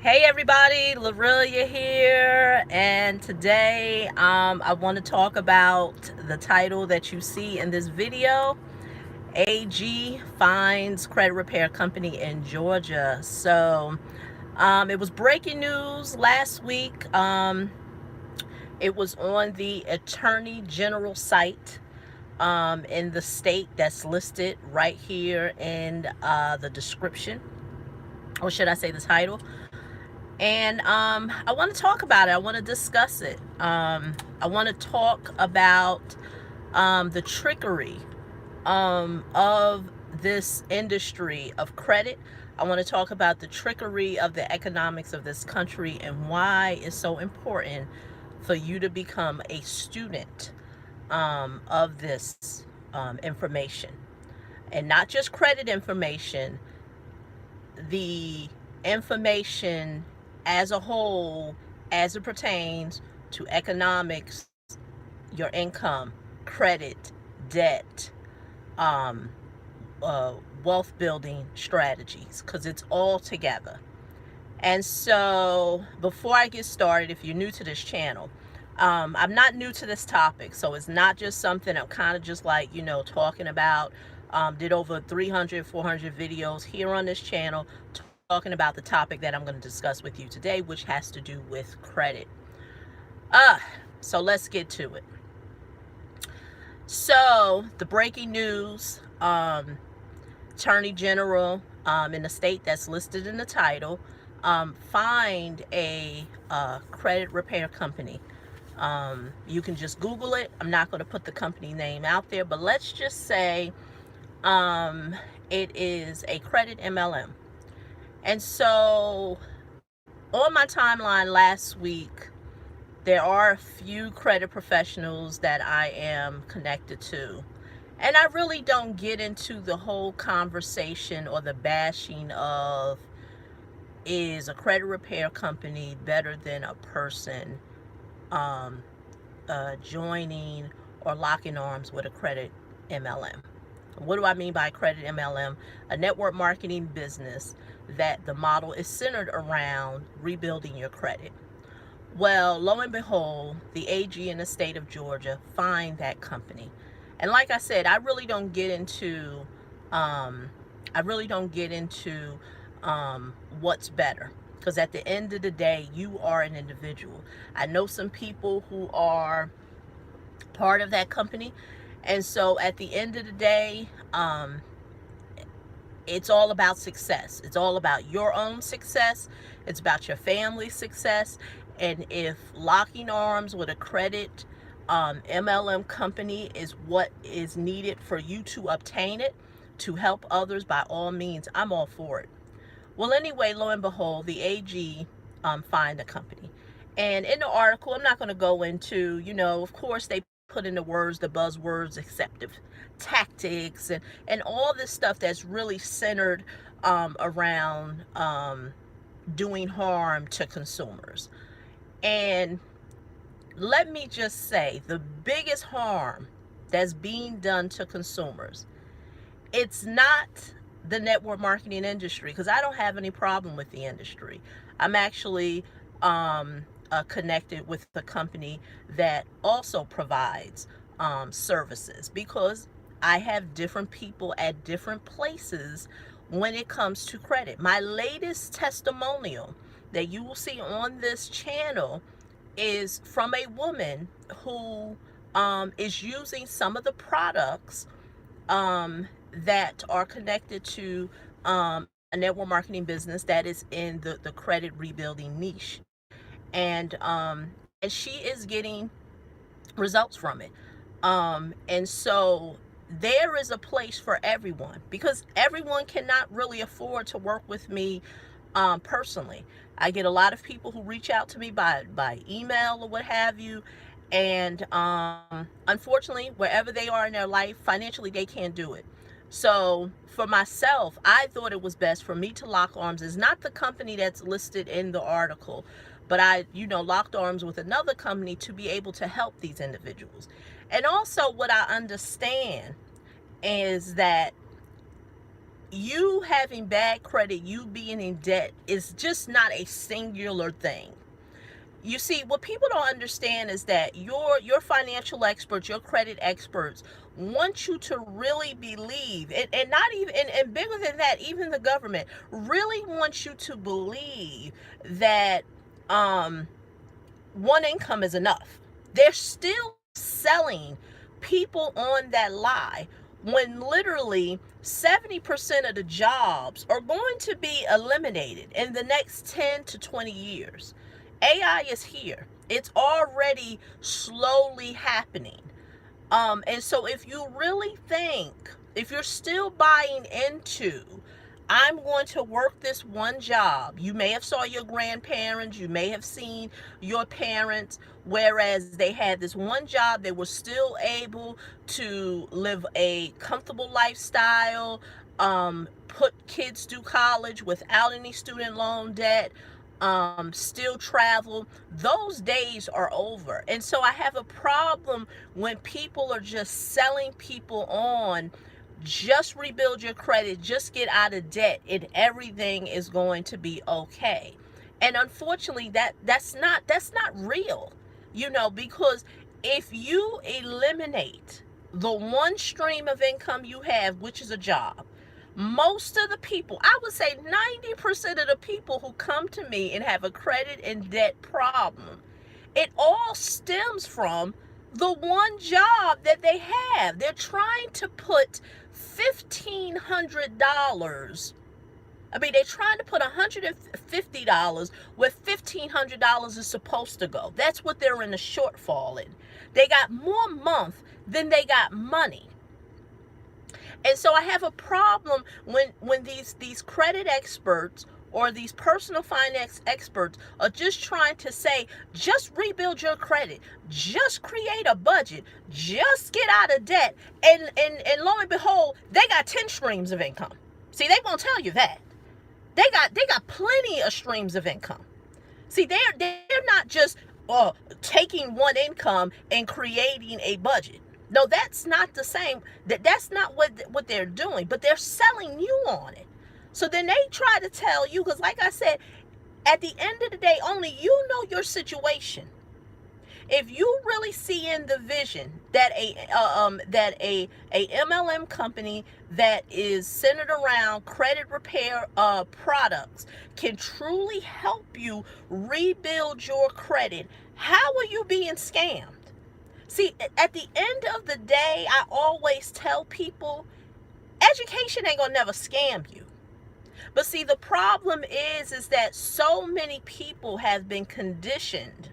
Hey everybody, Lorelia here, and today I want to talk about the title that you see in this video. AG finds credit repair company in Georgia. It was breaking news last week. It was on the Attorney General site in the state that's listed right here in the description, or should I say the title. And I want to talk about it. I want to discuss it. I want to talk about the trickery of this industry of credit. I want to talk about the trickery of the economics of this country and why it's so important for you to become a student of this information. And not just credit information, the information as a whole as it pertains to economics, your income, credit, debt, um, wealth building strategies, because it's all together. And so, before I get started, if you're new to this channel, I'm not new to this topic, so it's not just something I'm kind of just like, talking about. Did over 300, 400 videos here on this channel talking about the topic that I'm going to discuss with you today, which has to do with credit. So let's get to it. So, the breaking news, Attorney General in the state that's listed in the title, find a credit repair company. You can just Google it. I'm not going to put the company name out there, but let's just say it is a credit MLM. And so on my timeline last week, there are a few credit professionals that I am connected to. And I really don't get into the whole conversation or the bashing of, is a credit repair company better than a person joining or locking arms with a credit MLM. What do I mean by credit MLM? A network marketing business that the model is centered around rebuilding your credit. Well, lo and behold, the AG in the state of Georgia find that company. And like I said, I really don't get into what's better, because at the end of the day, you are an individual. I know some people who are part of that company, and so at the end of the day, it's all about success. It's all about your own success. It's about your family's success. And if locking arms with a credit MLM company is what is needed for you to obtain it, to help others, by all means, I'm all for it. Well, anyway, lo and behold, the AG find the company. And in the article, I'm not going to go into, of course, they put in the words, the buzzwords, acceptive tactics, and all this stuff that's really centered around doing harm to consumers. And let me just say, the biggest harm that's being done to consumers, it's not the network marketing industry, because I don't have any problem with the industry. I'm actually connected with a company that also provides services, because I have different people at different places when it comes to credit. My latest testimonial that you will see on this channel is from a woman who is using some of the products that are connected to a network marketing business that is in the credit rebuilding niche. And she is getting results from it. And so there is a place for everyone, because everyone cannot really afford to work with me personally. I get a lot of people who reach out to me by email or what have you, and unfortunately, wherever they are in their life, financially, they can't do it. So for myself, I thought it was best for me to lock arms. It's not the company that's listed in the article, but I, locked arms with another company to be able to help these individuals. And also, what I understand is that you having bad credit, you being in debt is just not a singular thing. You see, what people don't understand is that your financial experts, your credit experts, want you to really believe, and not even, and bigger than that, even the government really wants you to believe that um, one income is enough. They're still selling people on that lie when literally 70% of the jobs are going to be eliminated in the next 10 to 20 years. AI is here. It's already slowly happening. And so if you really think, if you're still buying into, I'm going to work this one job. You may have saw your grandparents, you may have seen your parents, whereas they had this one job, they were still able to live a comfortable lifestyle, put kids through college without any student loan debt, still travel. Those days are over. And so I have a problem when people are just selling people on, just rebuild your credit, just get out of debt, and everything is going to be okay. And unfortunately, that's not real, because if you eliminate the one stream of income you have, which is a job, most of the people, I would say 90% of the people who come to me and have a credit and debt problem, it all stems from the one job that they have. They're trying to put $1,500. I mean, they're trying to put $150 where $1,500 is supposed to go. That's what they're in a shortfall in. They got more month than they got money. And so I have a problem when these credit experts or these personal finance experts are just trying to say, just rebuild your credit, just create a budget, just get out of debt, and lo and behold, they got 10 streams of income. See, they won't tell you that. They got plenty of streams of income. See, they're not just taking one income and creating a budget. No, that's not the same. That's not what they're doing, but they're selling you on it. So then they try to tell you, because like I said, at the end of the day, only you know your situation. If you really see in the vision that a MLM company that is centered around credit repair products can truly help you rebuild your credit, how are you being scammed? See, at the end of the day, I always tell people, education ain't gonna never scam you. But see, the problem is that so many people have been conditioned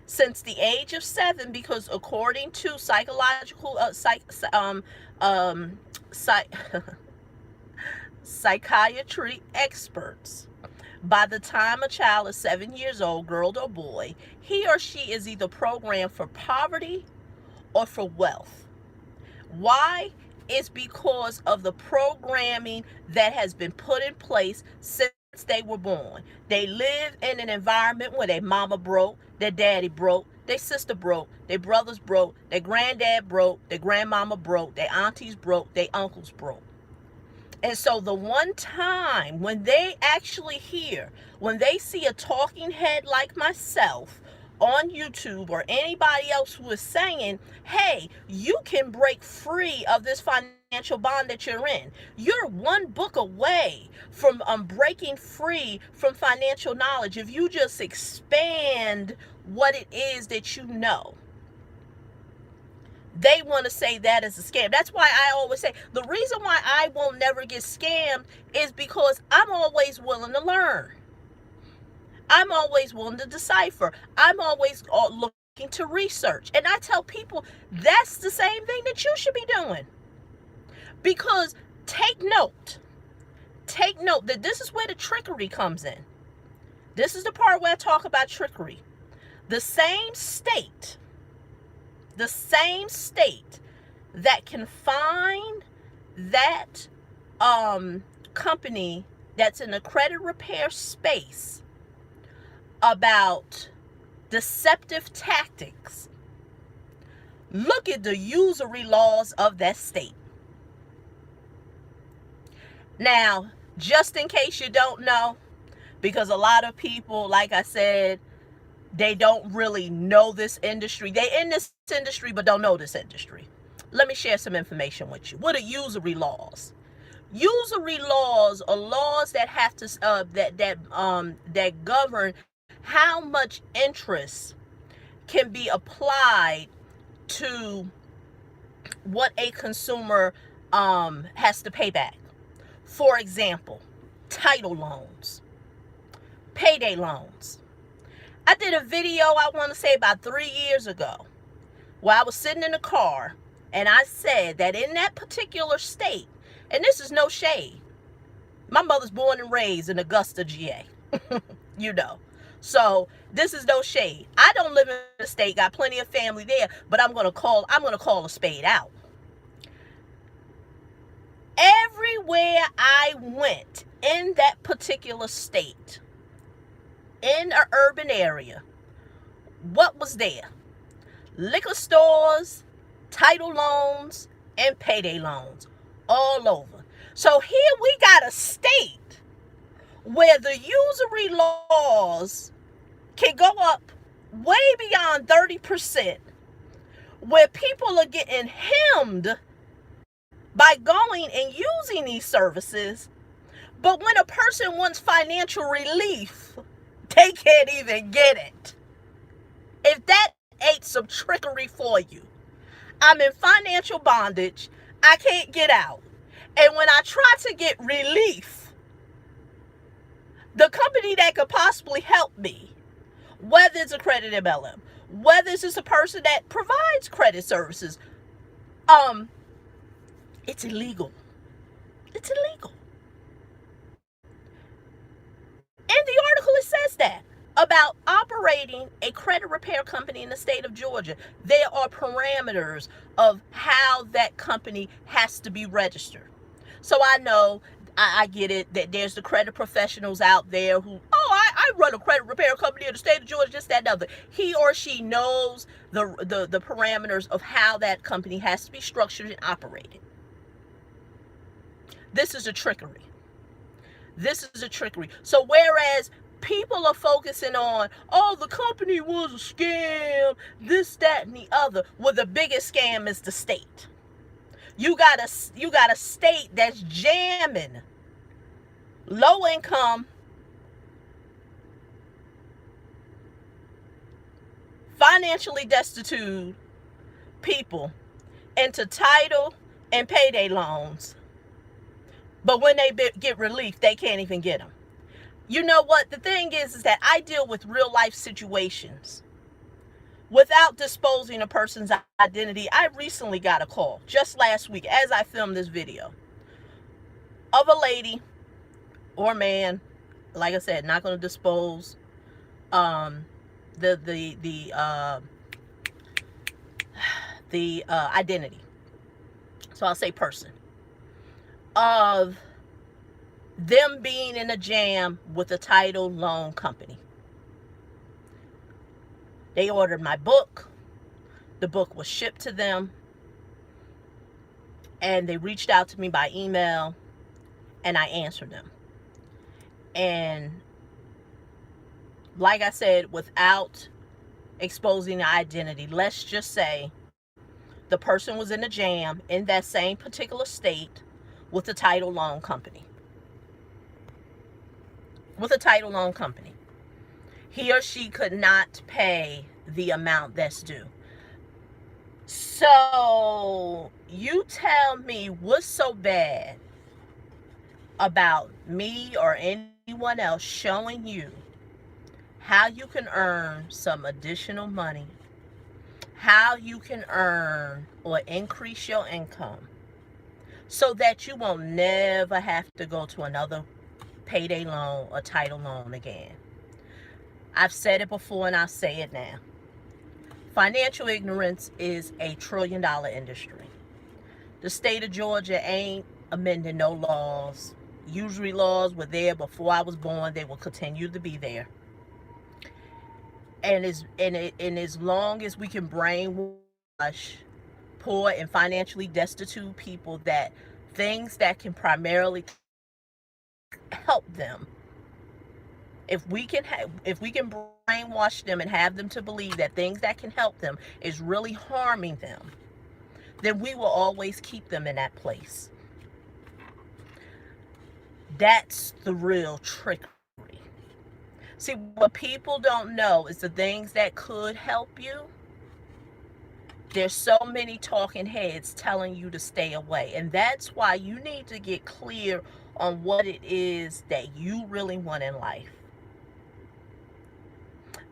since the age of 7, because according to psychological psychiatry experts, by the time a child is 7 years old, girl or boy, he or she is either programmed for poverty or for wealth. Why? It's because of the programming that has been put in place since they were born. They live in an environment where their mama broke, their daddy broke, their sister broke, their brothers broke, their granddad broke, their grandmama broke, their aunties broke, their uncles broke. And so the one time when they actually hear, when they see a talking head like myself on YouTube or anybody else who is saying, hey, you can break free of this financial bond that you're in. You're one book away from breaking free from financial knowledge if you just expand what it is that you know. They want to say that is a scam. That's why I always say the reason why I will never get scammed is because I'm always willing to learn. I'm always willing to decipher. I'm always looking to research. And I tell people that's the same thing that you should be doing. Because take note that this is where the trickery comes in. This is the part where I talk about trickery. The same state that can find that company that's in the credit repair space about deceptive tactics, look at the usury laws of that state. Now, just in case you don't know, because a lot of people, like I said, they don't really know this industry. They in this industry but don't know this industry. Let me share some information with you. What are usury laws? Usury laws are laws that have to that govern how much interest can be applied to what a consumer has to pay back. For example, title loans, payday loans. I did a video, I want to say about 3 years ago, where I was sitting in the car and I said that in that particular state, and this is no shade, my mother's born and raised in Augusta, GA. you know. So this is no shade. I don't live in the state, got plenty of family there, but I'm gonna call a spade out. Everywhere I went in that particular state, in an urban area, what was there? Liquor stores, title loans, and payday loans all over. So here we got a state where the usury laws can go up way beyond 30%, where people are getting hemmed by going and using these services, but when a person wants financial relief, they can't even get it. If that ain't some trickery for you, I'm in financial bondage, I can't get out. And when I try to get relief, the company that could possibly help me, whether it's a credit MLM, whether it's just a person that provides credit services, it's illegal. It's illegal. In the article, it says that about operating a credit repair company in the state of Georgia. There are parameters of how that company has to be registered. So I know, I get it, that there's the credit professionals out there who, I run a credit repair company in the state of Georgia, just that and other. He or she knows the parameters of how that company has to be structured and operated. This is a trickery. This is a trickery. So whereas people are focusing on, the company was a scam, this, that, and the other, well, the biggest scam is the state. You got a state that's jamming low income, financially destitute people into title and payday loans. But when they get relief, they can't even get them. You know what? The thing is that I deal with real life situations without disposing a person's identity. I recently got a call just last week as I filmed this video of a lady or man, like I said, not going to dispose the identity. So I'll say person, of them being in a jam with a title loan company. They ordered my book. The book was shipped to them. And they reached out to me by email. And I answered them. And like I said, without exposing the identity, let's just say the person was in a jam in that same particular state with a title loan company. With a title loan company. He or she could not pay the amount that's due. So you tell me what's so bad about me or anyone else showing you how you can earn some additional money, how you can earn or increase your income so that you will never have to go to another payday loan or title loan again. I've said it before and I'll say it now. Financial ignorance is a $1 trillion industry. The state of Georgia ain't amending no laws. Usury laws were there before I was born. They will continue to be there. And as long as we can brainwash poor and financially destitute people that things that can primarily help them, if we can brainwash them and have them to believe that things that can help them is really harming them, then we will always keep them in that place. That's the real trickery. See, what people don't know is the things that could help you. There's so many talking heads telling you to stay away. And that's why you need to get clear on what it is that you really want in life.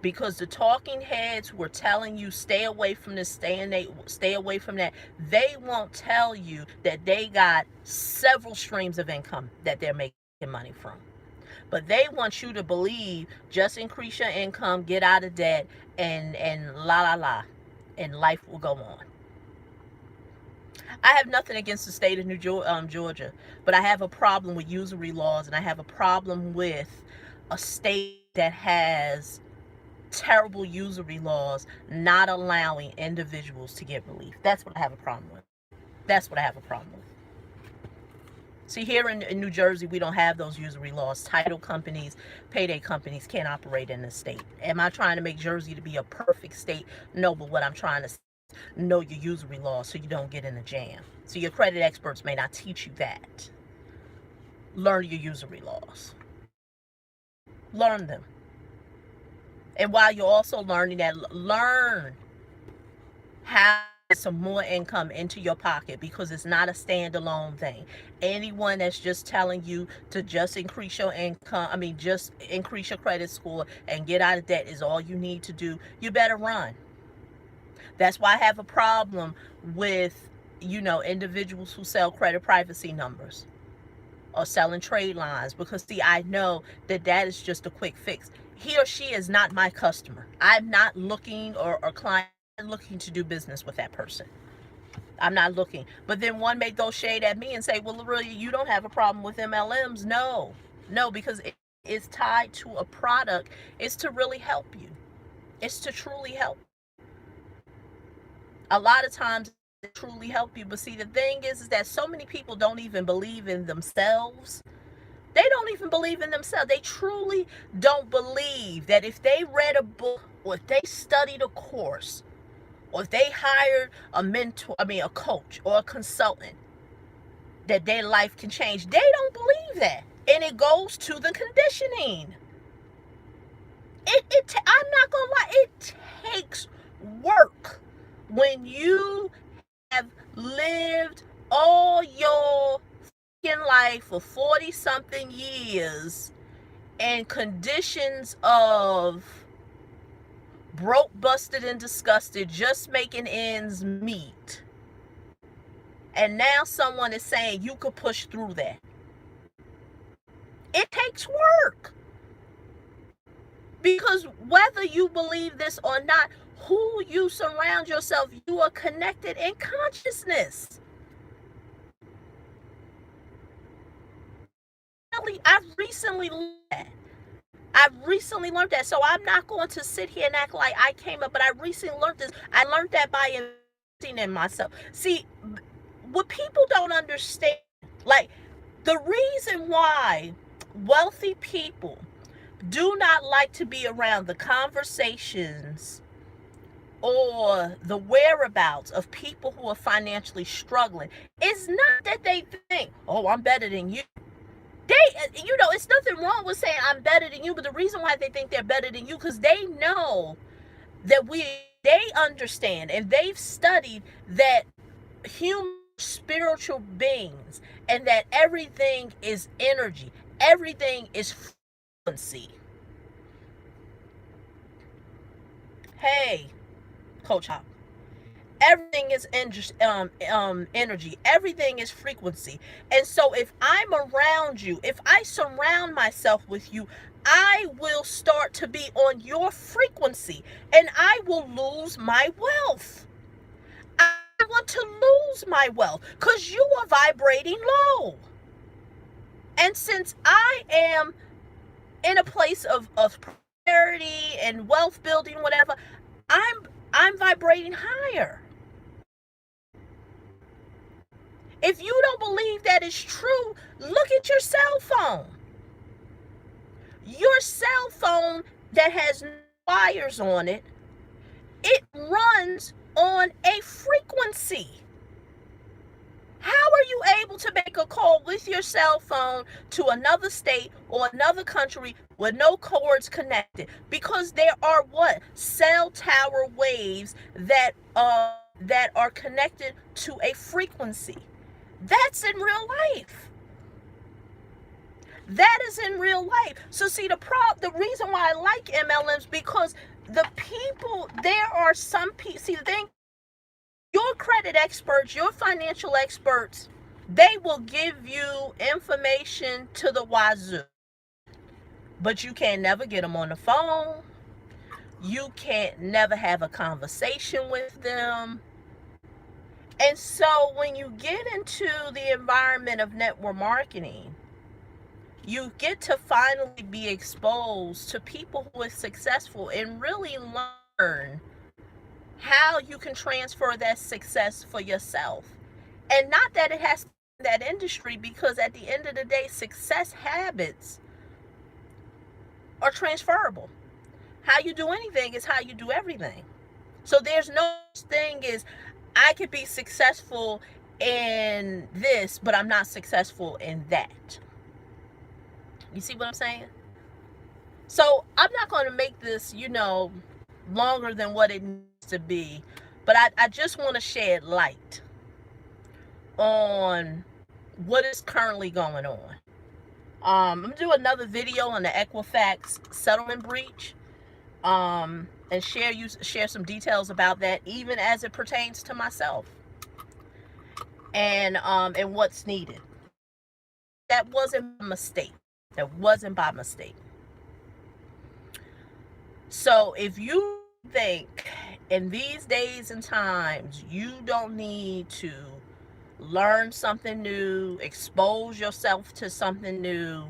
Because the talking heads who are telling you stay away from this, stay away from that, they won't tell you that they got several streams of income that they're making money from. But they want you to believe just increase your income, get out of debt, and la, and life will go on. I have nothing against the state of Georgia, but I have a problem with usury laws, and I have a problem with a state that has terrible usury laws not allowing individuals to get relief. That's what I have a problem with. That's what I have a problem with. See, here in New Jersey, we don't have those usury laws. Title companies, payday companies can't operate in the state. Am I trying to make Jersey to be a perfect state? No, but what I'm trying to say is know your usury laws so you don't get in a jam. So your credit experts may not teach you that. Learn your usury laws. Learn them. And while you're also learning that, learn how to get some more income into your pocket, because it's not a standalone thing. Anyone that's just telling you to just increase your income, just increase your credit score and get out of debt is all you need to do, you better run. That's why I have a problem with, individuals who sell credit privacy numbers or selling trade lines, because see, I know that is just a quick fix. He or she is not my customer. I'm not looking or client looking to do business with that person. I'm not looking. But then one may throw shade at me and say, well, Aurelia, you don't have a problem with MLMs. No, because it is tied to a product. It's to really help you. It's to truly help. A lot of times it truly help you. But see, the thing is that so many people don't even believe in themselves. They don't even believe in themselves. They truly don't believe that if they read a book or if they studied a course or if they hired a mentor, a coach or a consultant, that their life can change. They don't believe that. And it goes to the conditioning. I'm not going to lie, it takes work when you have lived all your life for 40-something years in conditions of broke, busted, and disgusted, just making ends meet. And now someone is saying you could push through that. It takes work. Because whether you believe this or not, who you surround yourself, you are connected in consciousness. I've recently learned that. So I'm not going to sit here and act like I came up, but I recently learned this. I learned that by investing in myself. See, what people don't understand, like the reason why wealthy people do not like to be around the conversations or the whereabouts of people who are financially struggling is not that they think, oh, I'm better than you. It's nothing wrong with saying I'm better than you, but the reason why they think they're better than you, because they know that they understand and they've studied that human spiritual beings and that everything is energy, everything is frequency. Hey, Coach Hop. Everything is energy. Everything is frequency. And so if I'm around you, if I surround myself with you, I will start to be on your frequency and I will lose my wealth. I want to lose my wealth because you are vibrating low. And since I am in a place of prosperity and wealth building, whatever, I'm vibrating higher. If you don't believe that is true, look at your cell phone. Your cell phone that has no wires on it, it runs on a frequency. How are you able to make a call with your cell phone to another state or another country with no cords connected? Because there are what? Cell tower waves that are connected to a frequency. That's in real life. That is in real life. So see, the reason why I like MLMs, because the people, there are some people, see the thing, your credit experts, your financial experts, they will give you information to the wazoo. But you can never get them on the phone. You can't never have a conversation with them. And so when you get into the environment of network marketing, you get to finally be exposed to people who are successful and really learn how you can transfer that success for yourself. And not that it has to be that industry, because at the end of the day, success habits are transferable. How you do anything is how you do everything. So there's no such thing as I could be successful in this, but I'm not successful in that. You see what I'm saying? So I'm not going to make this, longer than what it needs to be. But I just want to shed light on what is currently going on. I'm going to do another video on the Equifax settlement breach. And share some details about that, even as it pertains to myself. And what's needed. That wasn't a mistake. That wasn't by mistake. So if you think in these days and times you don't need to learn something new, expose yourself to something new,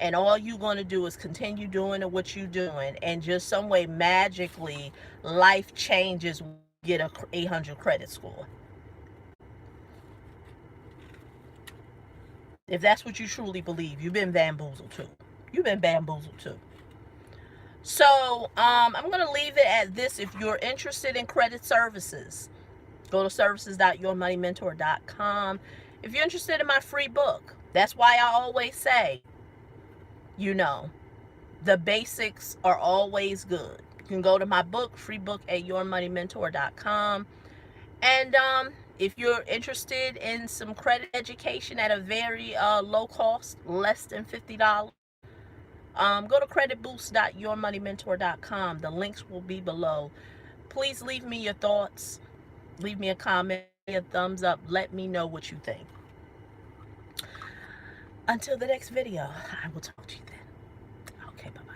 and all you're going to do is continue doing what you're doing, and just some way magically life changes when you get a 800 credit score. If that's what you truly believe, you've been bamboozled too. You've been bamboozled too. So I'm going to leave it at this. If you're interested in credit services, go to services.yourmoneymentor.com. If you're interested in my free book, that's why I always say, the basics are always good. You can go to my book, free book, at yourmoneymentor.com. And if you're interested in some credit education at a very low cost, less than $50, go to creditboost.yourmoneymentor.com. The links will be below. Please leave me your thoughts. Leave me a comment, a thumbs up. Let me know what you think. Until the next video, I will talk to you then. Okay, bye-bye.